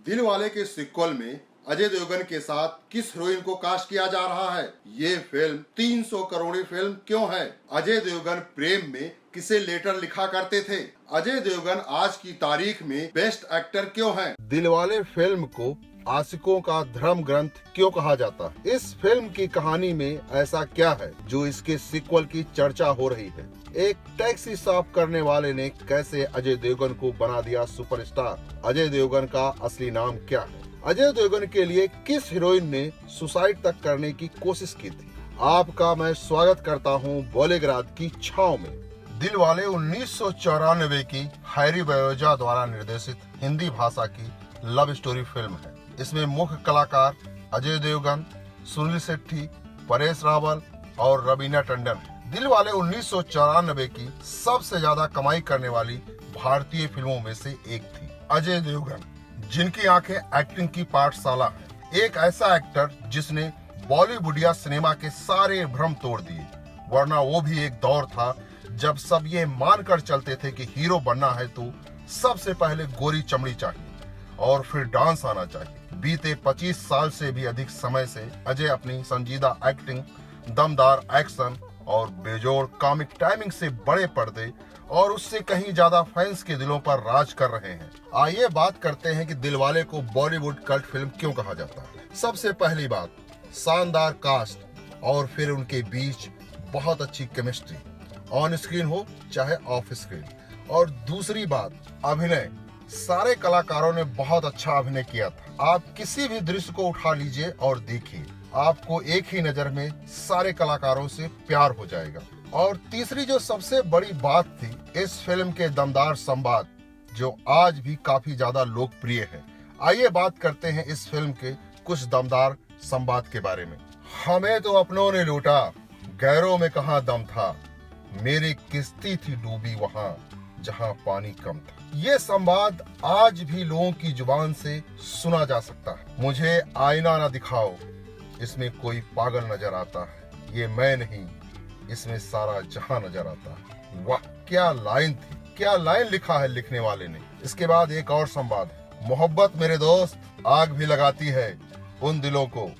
दिलवाले के सीक्वल में अजय देवगन के साथ किस हीरोइन को कास्ट किया जा रहा है? ये फिल्म 300 करोड़ी फिल्म क्यों है? अजय देवगन प्रेम में किसे लेटर लिखा करते थे? अजय देवगन आज की तारीख में बेस्ट एक्टर क्यों है? दिलवाले फिल्म को आशिकों का धर्म ग्रंथ क्यों कहा जाता है? इस फिल्म की कहानी में ऐसा क्या है जो इसके सीक्वल की चर्चा हो रही है? एक टैक्सी साफ करने वाले ने कैसे अजय देवगन को बना दिया सुपरस्टार? अजय देवगन का असली नाम क्या है? अजय देवगन के लिए किस हीरोइन ने सुसाइड तक करने की कोशिश की थी? आपका मैं स्वागत करता हूं बॉलीग्राद की छाव में। दिलवाले 1994 की हैरी बयोजा द्वारा निर्देशित हिंदी भाषा की लव स्टोरी फिल्म है। इसमें मुख्य कलाकार अजय देवगन, सुनील शेट्टी, परेश रावल और रवीना टंडन है। दिलवाले 1994 की सबसे ज्यादा कमाई करने वाली भारतीय फिल्मों में से एक थी। अजय देवगन, जिनकी आंखें एक्टिंग की पाठशाला है, एक ऐसा एक्टर जिसने बॉलीवुडिया सिनेमा के सारे भ्रम तोड़ दिए। वरना वो भी एक दौर था जब सब ये मानकर चलते थे कि हीरो बनना है तो सबसे पहले गोरी चमड़ी चाहिए और फिर डांस आना चाहिए। बीते 25 साल से भी अधिक समय से अजय अपनी संजीदा एक्टिंग, दमदार एक्शन और बेजोड़ कॉमिक टाइमिंग से बड़े पर्दे और उससे कहीं ज्यादा फैंस के दिलों पर राज कर रहे हैं। आइए बात करते हैं कि दिलवाले को बॉलीवुड कल्ट फिल्म क्यों कहा जाता है। सबसे पहली बात, शानदार कास्ट और फिर उनके बीच बहुत अच्छी केमिस्ट्री, ऑन स्क्रीन हो चाहे ऑफ स्क्रीन। और दूसरी बात, अभिनय। सारे कलाकारों ने बहुत अच्छा अभिनय किया था। आप किसी भी दृश्य को उठा लीजिए और देखिए, आपको एक ही नजर में सारे कलाकारों से प्यार हो जाएगा। और तीसरी जो सबसे बड़ी बात थी, इस फिल्म के दमदार संवाद, जो आज भी काफी ज्यादा लोकप्रिय है। आइए बात करते हैं इस फिल्म के कुछ दमदार संवाद के बारे में। हमें तो अपनों ने लूटा, गैरों में कहाँ दम था, मेरी किस्ती थी डूबी वहाँ जहाँ पानी कम था। ये संवाद आज भी लोगों की जुबान से सुना जा सकता है। मुझे आईना ना दिखाओ, इसमें कोई पागल नजर आता है, ये मैं नहीं, इसमें सारा जहां नजर आता है। वाह, क्या लाइन थी, क्या लाइन लिखा है लिखने वाले ने। इसके बाद एक और संवाद है, मोहब्बत मेरे दोस्त आग भी लगाती है उन दिलों को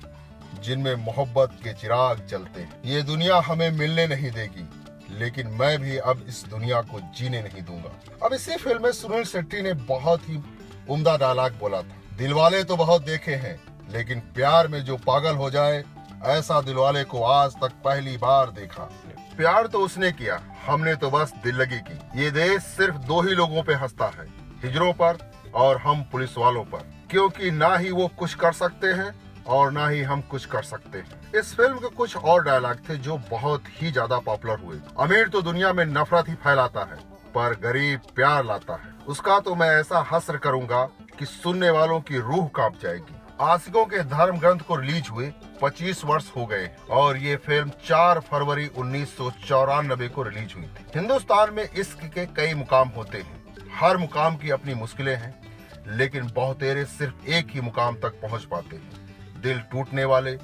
जिनमें मोहब्बत के चिराग जलते हैं। ये दुनिया हमें मिलने नहीं देगी, लेकिन मैं भी अब इस दुनिया को जीने नहीं दूंगा। अब इसी फिल्म में सुनील शेट्टी ने बहुत ही उम्दा डायलॉग बोला था, दिलवाले तो बहुत देखे हैं, लेकिन प्यार में जो पागल हो जाए ऐसा दिलवाले को आज तक पहली बार देखा। प्यार तो उसने किया, हमने तो बस दिल लगी की। ये देश सिर्फ दो ही लोगों पे हंसता है, हिजड़ों पर और हम पुलिस वालों पर, क्योंकि ना ही वो कुछ कर सकते हैं और ना ही हम कुछ कर सकते हैं। इस फिल्म के कुछ और डायलॉग थे जो बहुत ही ज्यादा पॉपुलर हुए। अमीर तो दुनिया में नफरत ही फैलाता है, पर गरीब प्यार लाता है, उसका तो मैं ऐसा हस्र करूंगा कि सुनने वालों की रूह कांप जाएगी। आशिकों के धर्म ग्रंथ को रिलीज हुए 25 वर्ष हो गए और ये फिल्म 4 फरवरी 1994 को रिलीज हुई थी। हिंदुस्तान में इश्क के कई मुकाम होते हैं, हर मुकाम की अपनी मुश्किलें हैं, लेकिन बहुतेरे सिर्फ एक ही मुकाम तक पहुंच पाते हैं, दिल टूटने वाले।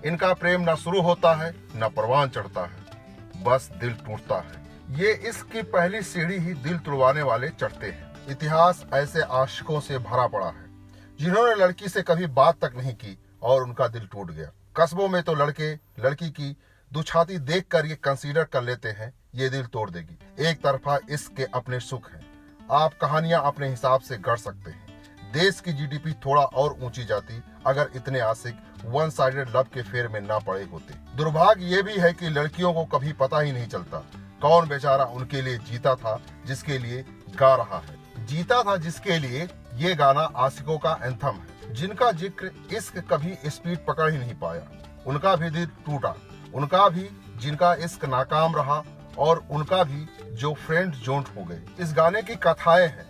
इनका प्रेम न शुरू होता है न परवान चढ़ता है, बस दिल टूटता है। ये इश्क की पहली सीढ़ी ही दिल तुड़वाने वाले चढ़ते हैं। इतिहास ऐसे आशिकों से भरा पड़ा है जिन्होंने लड़की से कभी बात तक नहीं की और उनका दिल टूट गया। कस्बों में तो लड़के लड़की की दुछाती देखकर ये कंसीडर कर लेते हैं ये दिल तोड़ देगी। एक तरफा इश्क के अपने सुख हैं, आप कहानियां अपने हिसाब से गढ़ सकते हैं। देश की जीडीपी थोड़ा और ऊंची जाती अगर इतने आशिक वन साइडेड लव के फेर में ना पड़े होते। दुर्भाग्य ये भी है कि लड़कियों को कभी पता ही नहीं चलता कौन बेचारा उनके लिए जीता था जिसके लिए गा रहा है। जीता था जिसके लिए ये गाना आशिकों का एंथम है। जिनका जिक्र इश्क कभी स्पीड पकड़ ही नहीं पाया, उनका भी दिल टूटा। उनका भी जिनका इश्क नाकाम रहा और उनका भी जो फ्रेंड जोंट हो गए। इस गाने की कथाएं हैं,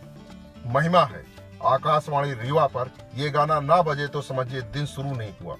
महिमा है। आकाशवाणी रीवा पर ये गाना ना बजे तो समझिए दिन शुरू नहीं हुआ।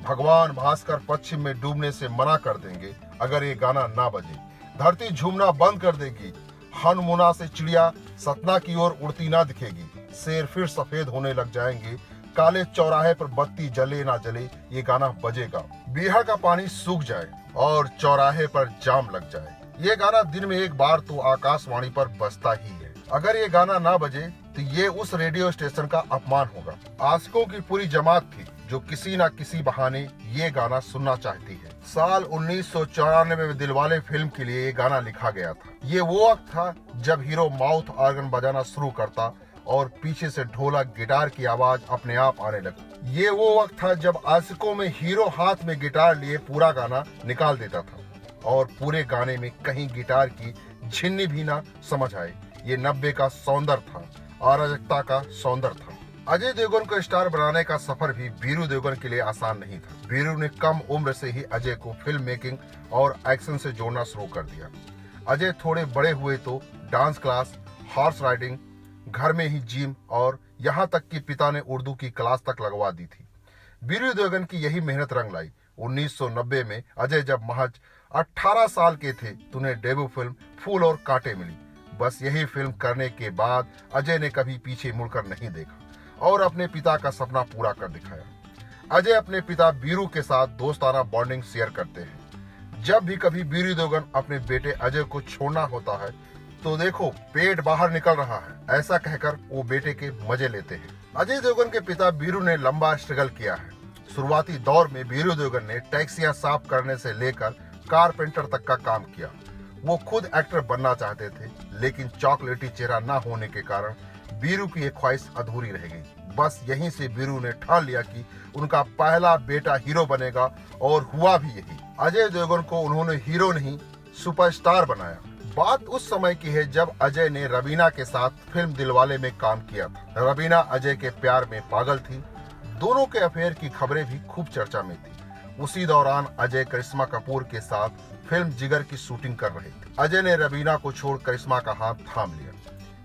भगवान भास्कर पश्चिम में डूबने से मना कर देंगे अगर ये गाना ना बजे। धरती झूमना बंद कर देगी, हनमुना से चिड़िया सतना की ओर उड़ती ना दिखेगी। शेर फिर सफेद होने लग जाएंगे, काले चौराहे पर बत्ती जले ना जले ये गाना बजेगा। बिहार का पानी सूख जाए और चौराहे पर जाम लग जाए, ये गाना दिन में एक बार तो आकाशवाणी पर बजता ही है। अगर ये गाना ना बजे तो ये उस रेडियो स्टेशन का अपमान होगा। आशिकों की पूरी जमात थी जो किसी न किसी बहाने ये गाना सुनना चाहती है। साल 1994 में दिलवाले फिल्म के लिए ये गाना लिखा गया था। ये वो वक्त था जब हीरो माउथ ऑर्गन बजाना शुरू करता और पीछे से ढोलक गिटार की आवाज अपने आप आने लगी। ये वो वक्त था जब आशिकों में हीरो हाथ में गिटार लिए पूरा गाना निकाल देता था और पूरे गाने में कहीं गिटार की झिन्नी भी ना समझ आए। ये 90 का सौंदर्य था, अराजकता का सौंदर्य था। अजय देवगन को स्टार बनाने का सफर भी वीरू देवगन के लिए आसान नहीं था। वीरू ने कम उम्र से ही अजय को फिल्म मेकिंग और एक्शन से जोड़ना शुरू कर दिया। अजय थोड़े बड़े हुए तो डांस क्लास, हॉर्स राइडिंग, घर में ही जिम और यहाँ तक कि पिता ने उर्दू की क्लास तक लगवा दी थी। वीरू देवगन की यही मेहनत रंग लाई। 1990 में अजय जब महज 18 साल के थे तो उन्हें डेब्यू फिल्म फूल और कांटे मिली। बस यही फिल्म करने के बाद अजय ने कभी पीछे मुड़कर नहीं देखा और अपने पिता का सपना पूरा कर दिखाया। अजय अपने पिता वीरू के साथ दोस्ताना बॉन्डिंग शेयर करते हैं। जब भी कभी वीरू देवगन अपने बेटे अजय को छोड़ना होता है तो देखो पेट बाहर निकल रहा है, ऐसा कहकर वो बेटे के मजे लेते हैं। अजय देवगन के पिता वीरू ने लंबा स्ट्रगल किया है। शुरुआती दौर में वीरू देवगन ने टैक्सियां साफ करने से लेकर कारपेंटर तक का काम किया। वो खुद एक्टर बनना चाहते थे, लेकिन चॉकलेटी चेहरा न होने के कारण वीरू की एक ख्वाहिश अधूरी रह गई। बस यहीं से वीरू ने ठान लिया कि उनका पहला बेटा हीरो बनेगा और हुआ भी यही। अजय देवगन को उन्होंने हीरो नहीं सुपरस्टार बनाया। बात उस समय की है जब अजय ने रवीना के साथ फिल्म दिलवाले में काम किया था। रवीना अजय के प्यार में पागल थी। दोनों के अफेयर की खबरें भी खूब चर्चा में थी। उसी दौरान अजय करिश्मा कपूर के साथ फिल्म जिगर की शूटिंग कर रहे थे। अजय ने रवीना को छोड़ करिश्मा का हाथ थाम लिया।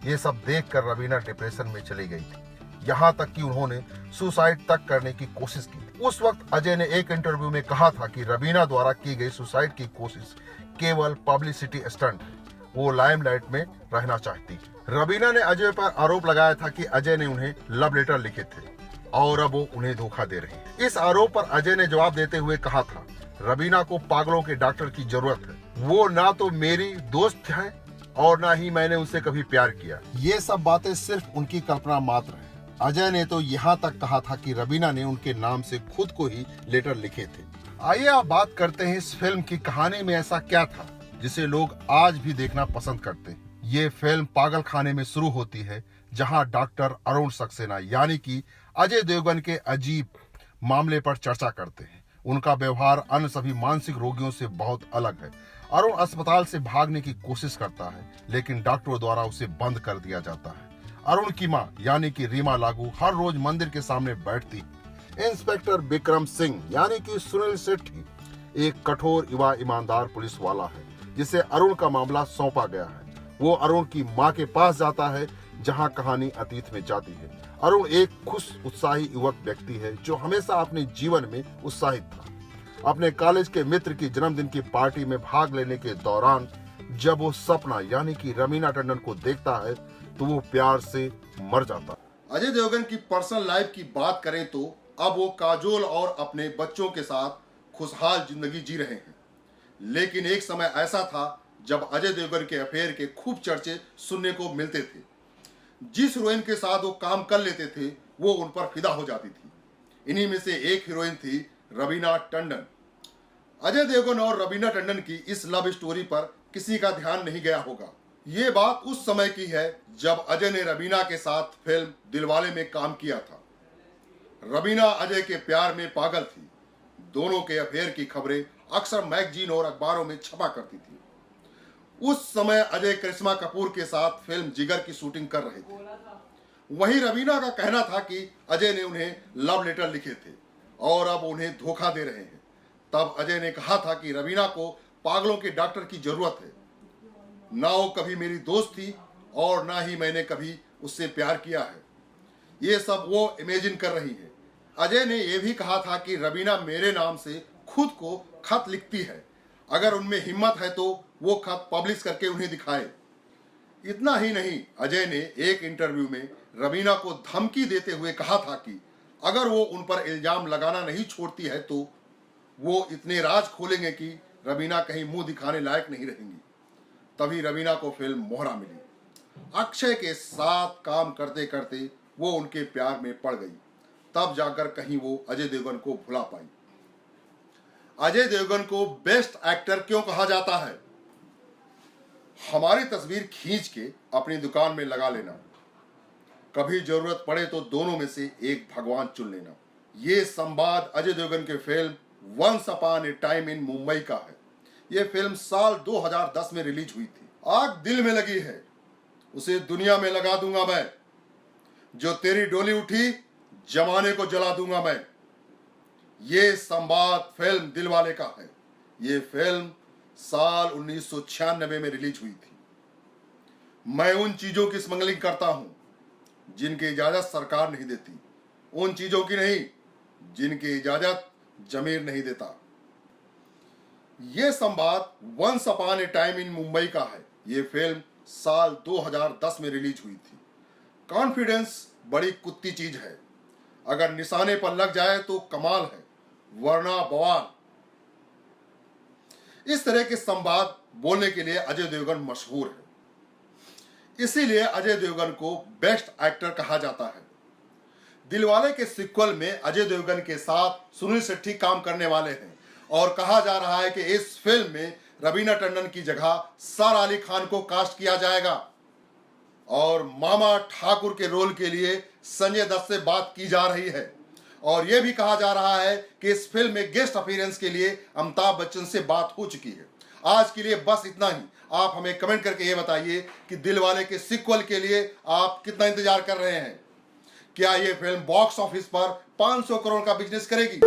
ये सब देखकर रवीना डिप्रेशन में चली गई थी, यहाँ तक कि उन्होंने सुसाइड तक करने की कोशिश की थी। उस वक्त अजय ने एक इंटरव्यू में कहा था कि रवीना द्वारा की गई सुसाइड की कोशिश केवल पब्लिसिटी स्टंट है, वो लाइमलाइट में रहना चाहती है। रवीना ने अजय पर आरोप लगाया था कि अजय ने उन्हें लव लेटर लिखे थे और अब वो उन्हें धोखा दे रही है। इस आरोप पर अजय ने जवाब देते हुए कहा था, रवीना को पागलों के डॉक्टर की जरूरत है। वो ना तो मेरी दोस्त है और ना ही मैंने उनसे कभी प्यार किया। ये सब बातें सिर्फ उनकी कल्पना मात्र है। अजय ने तो यहाँ तक कहा था कि रवीना ने उनके नाम से खुद को ही लेटर लिखे थे। आइए आप बात करते हैं इस फिल्म की कहानी में ऐसा क्या था जिसे लोग आज भी देखना पसंद करते हैं। ये फिल्म पागल खाने में शुरू होती है, जहाँ डॉक्टर अरुण सक्सेना यानी कि अजय देवगन के अजीब मामले पर चर्चा करते हैं। उनका व्यवहार अन्य सभी मानसिक रोगियों से बहुत अलग है। अरुण अस्पताल से भागने की कोशिश करता है, लेकिन डॉक्टरों द्वारा उसे बंद कर दिया जाता है। अरुण की मां यानी कि रीमा लागू हर रोज मंदिर के सामने बैठती। इंस्पेक्टर विक्रम सिंह यानी कि सुनील सेठी एक कठोर युवा ईमानदार पुलिस वाला है, जिसे अरुण का मामला सौंपा गया है। वो अरुण की मां के पास जाता है, जहां कहानी अतीत में जाती है। अरुण एक खुश उत्साही युवक व्यक्ति है जो हमेशा अपने जीवन में उत्साहित था। अपने कॉलेज के मित्र की जन्मदिन की पार्टी में भाग लेने के दौरान जब वो सपना यानी कि रवीना टंडन को देखता है तो वो प्यार से मर जाता है। अजय देवगन की पर्सनल लाइफ की बात करें तो अब वो काजोल और अपने बच्चों के साथ खुशहाल जिंदगी जी रहे हैं। लेकिन एक समय ऐसा था जब अजय देवगन के अफेयर के खूब चर्चे सुनने को मिलते थे। जिस हीरोइन के साथ वो काम कर लेते थे वो उन पर फिदा हो जाती थी। इन्हीं में से एक हीरोइन थी रवीना टंडन। अजय देवगन और रवीना टंडन की इस लव स्टोरी पर किसी का ध्यान नहीं गया होगा। ये बात उस समय की है जब अजय ने रवीना के साथ फिल्म दिलवाले में काम किया था। रवीना अजय के प्यार में पागल थी। दोनों के अफेयर की खबरें अक्सर मैगजीन और अखबारों में छपा करती थी। उस समय अजय करिश्मा कपूर के साथ फिल्म जिगर की शूटिंग कर रहे थे। वहीं रवीना का कहना था कि अजय ने उन्हें लव लेटर लिखे थे और अब उन्हें धोखा दे रहे हैं। तब अजय ने कहा था कि रवीना को पागलों के डॉक्टर की जरूरत है। ना वो कभी मेरी दोस्त थी और ना ही मैंने कभी उससे प्यार किया है। ये सब वो इमेजिन कर रही है। अजय ने यह भी कहा था कि रवीना मेरे नाम से खुद को खत लिखती है। अगर उनमें हिम्मत है तो वो खत पब्लिश करके उन्हें दिखाए। इतना ही नहीं, अजय ने एक इंटरव्यू में रवीना को धमकी देते हुए कहा था कि अगर वो उन पर इल्जाम लगाना नहीं छोड़ती है तो वो इतने राज खोलेंगे कि रवीना कहीं मुंह दिखाने लायक नहीं रहेंगी। तभी रवीना को फिल्म मोहरा मिली। अक्षय के साथ काम करते करते वो उनके प्यार में पड़ गई। तब जाकर कहीं वो अजय देवगन को भुला पाई। अजय देवगन को बेस्ट एक्टर क्यों कहा जाता है? हमारी तस्वीर खींच के अपनी दुकान में लगा लेना, कभी जरूरत पड़े तो दोनों में से एक भगवान चुन लेना। ये संवाद अजय देवगन के film once upon a time in Mumbai का है। ये फिल्म साल 2010 में रिलीज हुई थी। आग दिल में लगी है, उसे दुनिया में लगा दूंगा मैं। जो तेरी डोली उठी, जमाने को जला दूंगा मैं। ये संवाद फिल्म दिलवाले का है। ये फिल्म साल 1996 में रिलीज हुई थी। मैं उन चीजों की स्मगलिंग करता हूं जिनकी इजाजत सरकार नहीं देती, उन चीजों की नहीं जिनकी इजाजत जमीर नहीं देता। यह संवाद once upon a time in Mumbai का है। यह फिल्म साल 2010 में रिलीज हुई थी। कॉन्फिडेंस बड़ी कुत्ती चीज है, अगर निशाने पर लग जाए तो कमाल है, वरना बवाल। इस तरह के संवाद बोलने के लिए अजय देवगन मशहूर है। इसीलिए अजय देवगन को बेस्ट एक्टर कहा जाता है। दिलवाले के सीक्वल में अजय देवगन के साथ सुनील शेट्टी काम करने वाले हैं और कहा जा रहा है कि इस फिल्म में रवीना टंडन की जगह सर अली खान को कास्ट किया जाएगा और मामा ठाकुर के रोल के लिए संजय दत्त से बात की जा रही है। और यह भी कहा जा रहा है कि इस फिल्म में गेस्ट अपीयरेंस के लिए अमिताभ बच्चन से बात हो चुकी है। आज के लिए बस इतना ही। आप हमें कमेंट करके ये बताइए कि दिलवाले के सीक्वल के लिए आप कितना इंतजार कर रहे हैं। क्या ये फिल्म बॉक्स ऑफिस पर 500 करोड़ का बिजनेस करेगी?